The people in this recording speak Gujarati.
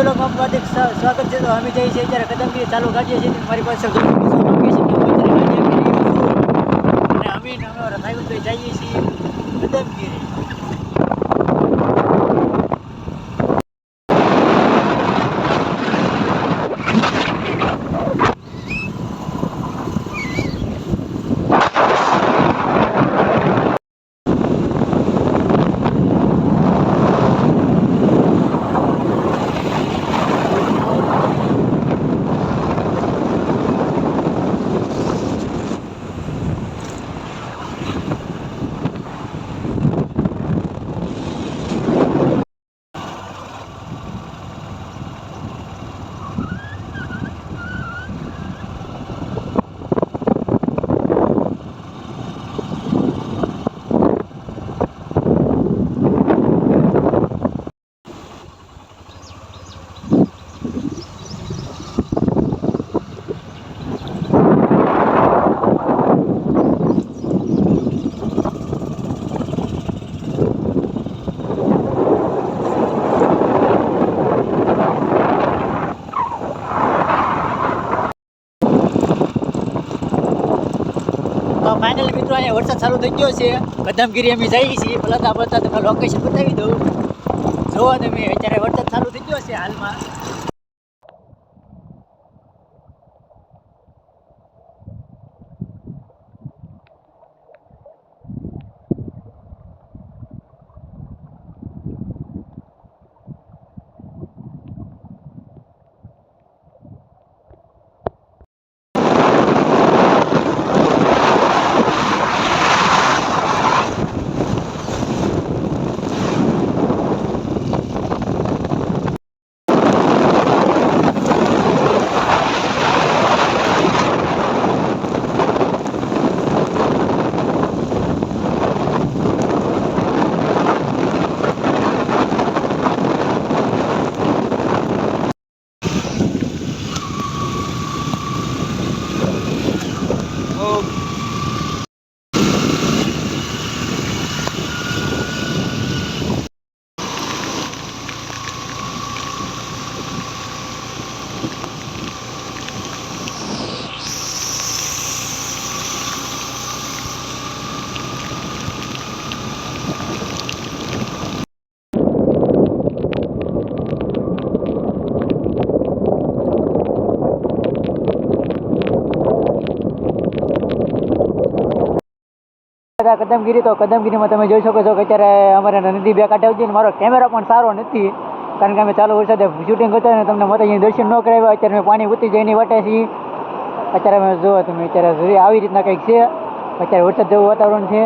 લોકોમાં હાર્દિક સ્વાગત છે. તો અમે જઈએ છીએ અત્યારે કદમગીરી ચાલુ ગાડીએ છીએ. મારી પાસે લોકેશન અને અમે ભાઈ જઈએ છીએ કદમગીરી. તો ફાઇનલી મિત્રો અહીંયા વરસાદ ચાલુ થઈ ગયો છે. કદમગીરી અમે જઈએ છીએ. ભલાતા ભલાતા તમે લોકેશન બતાવી દઉં. જોવો તમે અત્યારે વરસાદ ચાલુ થઈ ગયો છે હાલમાં. કદમગીરી તો કદમગીરીમાં તમે જોઈ શકો છો કે અત્યારે અમારે નદી બે કાંઠે આવતી ને મારો કેમેરા પણ સારો નથી, કારણ કે અમે ચાલુ વરસાદે શૂટિંગ કરતા ને તમને માતાજીને દર્શન ન કરાવ્યા. અત્યારે મેં પાણી ઉતરી જઈને વાટે છીએ. અત્યારે અમે જોવો તમે અત્યારે આવી રીતના કંઈક છે. અત્યારે વરસાદ જેવું વાતાવરણ છે.